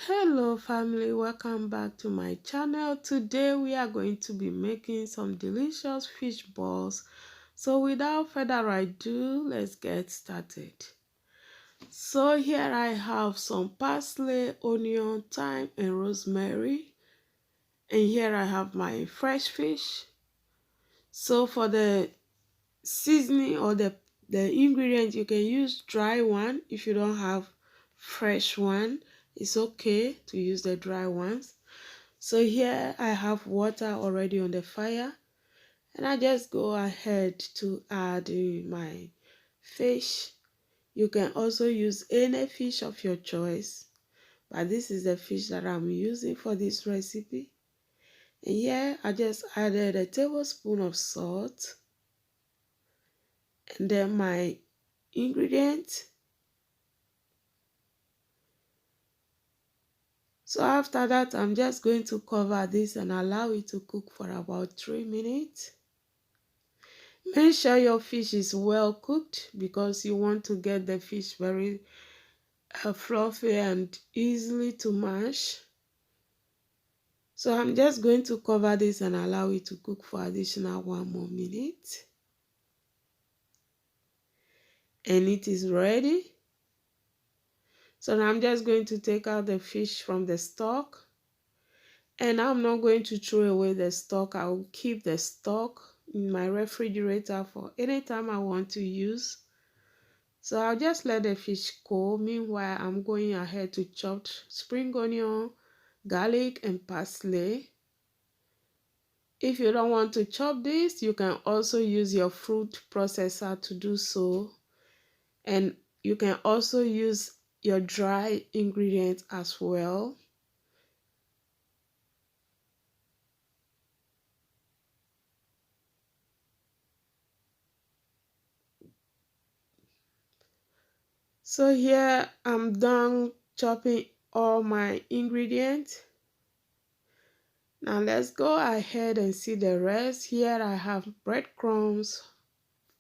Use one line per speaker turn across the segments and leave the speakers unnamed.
Hello family, welcome back to my channel. Today we are going to be making some delicious fish balls. So without further ado, let's get started. So here I have some parsley, onion, thyme and rosemary. And here I have my fresh fish. So for the seasoning or the ingredients, you can use dry one. If you don't have fresh one, it's okay to use the dry ones. So here I have water already on the fire, and I just go ahead to add my fish. You can also use any fish of your choice, but this is the fish that I'm using for this recipe. And here I just added a tablespoon of salt, and then my ingredients. So after that, I'm just going to cover this and allow it to cook for about 3 minutes. Make sure your fish is well cooked because you want to get the fish very fluffy and easily to mash. So I'm just going to cover this and allow it to cook for additional 1 more minute. And it is ready. So now I'm just going to take out the fish from the stock. And I'm not going to throw away the stock. I will keep the stock in my refrigerator for any time I want to use. So I'll just let the fish cool. Meanwhile, I'm going ahead to chop spring onion, garlic, and parsley. If you don't want to chop this, you can also use your food processor to do so. And you can also use your dry ingredients as well. So here I'm done chopping all my ingredients. Now let's go ahead and see the rest. Here I have breadcrumbs,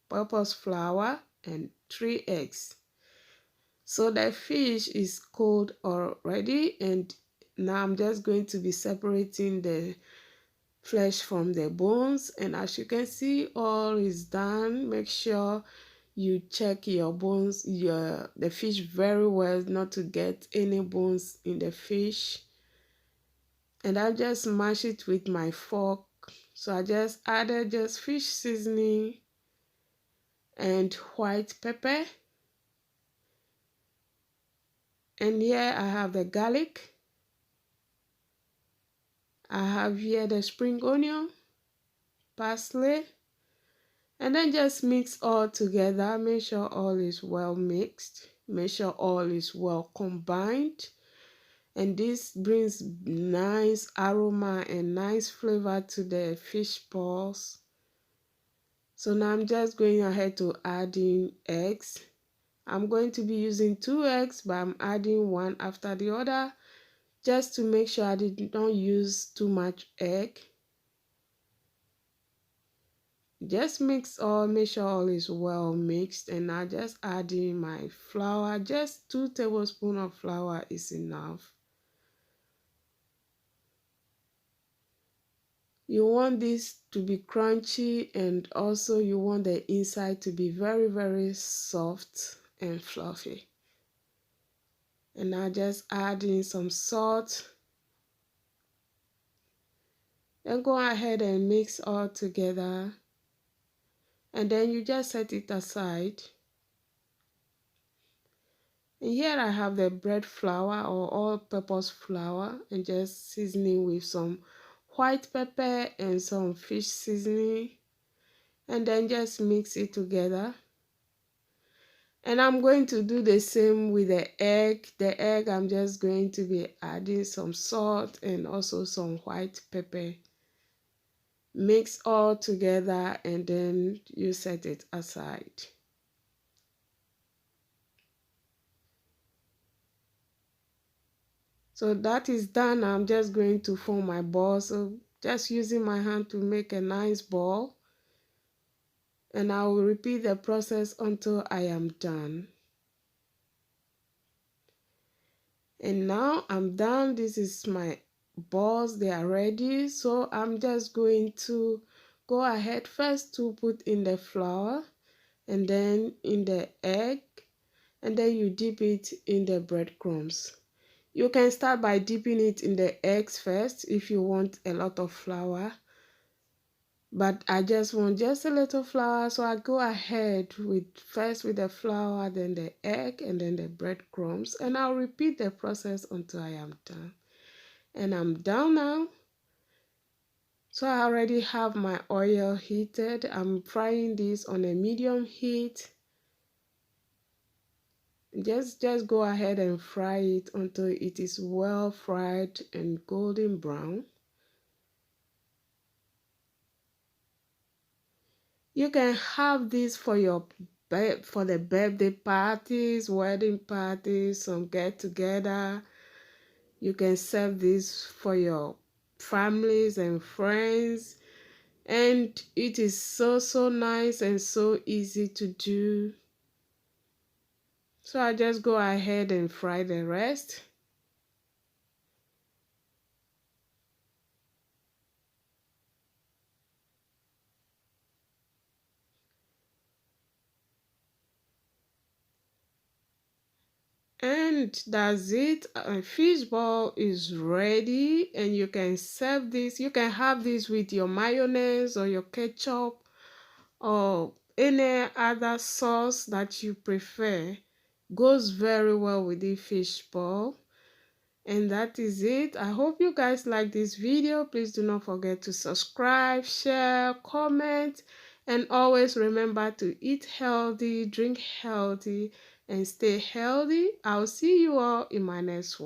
purpose flour, and 3 eggs. So the fish is cold already, and now I'm just going to be separating the flesh from the bones. And as you can see, all is done. Make sure you check your bones, the fish very well, not to get any bones in the fish. And I just mash it with my fork. So I just added just fish seasoning and white pepper. And here I have the garlic. I have here the spring onion, parsley, and then just mix all together. Make sure all is well mixed. Make sure all is well combined. And this brings nice aroma and nice flavor to the fish balls. So now I'm just going ahead to add in eggs. I'm going to be using 2 eggs, but I'm adding one after the other just to make sure I did not use too much egg. Just mix all, make sure all is well mixed, and I just add in my flour. Just 2 tablespoons of flour is enough. You want this to be crunchy, and also you want the inside to be very, very soft and fluffy. And I just add in some salt. Then go ahead and mix all together. And then you just set it aside. And here I have the bread flour or all-purpose flour, and just seasoning with some white pepper and some fish seasoning, and then just mix it together. And I'm going to do the same with the egg. The egg, I'm just going to be adding some salt and also some white pepper. Mix all together, and then you set it aside. So that is done. I'm just going to form my ball. So just using my hand to make a nice ball. And I will repeat the process until I am done. And now I'm done. This is my balls, they are ready. So I'm just going to go ahead first to put in the flour and then in the egg, and then you dip it in the breadcrumbs. You can start by dipping it in the eggs first if you want a lot of flour, but I just want just a little flour, so I go ahead with first with the flour, then the egg, and then the breadcrumbs, and I'll repeat the process until I am done. And I'm done now. So I already have my oil heated. I'm frying this on a medium heat. Just go ahead and fry it until it is well fried and golden brown. You can have this for your for the birthday parties, wedding parties, some get together. You can serve this for your families and friends, and it is so nice and so easy to do. So I just go ahead and fry the rest. And that's it. A fish ball is ready, and you can serve this. You can have this with your mayonnaise or your ketchup or any other sauce that you prefer. Goes very well with the fish ball. And that is it. I hope you guys like this video. Please do not forget to subscribe, share, comment, and always remember to eat healthy, drink healthy, and stay healthy. I'll see you all in my next one.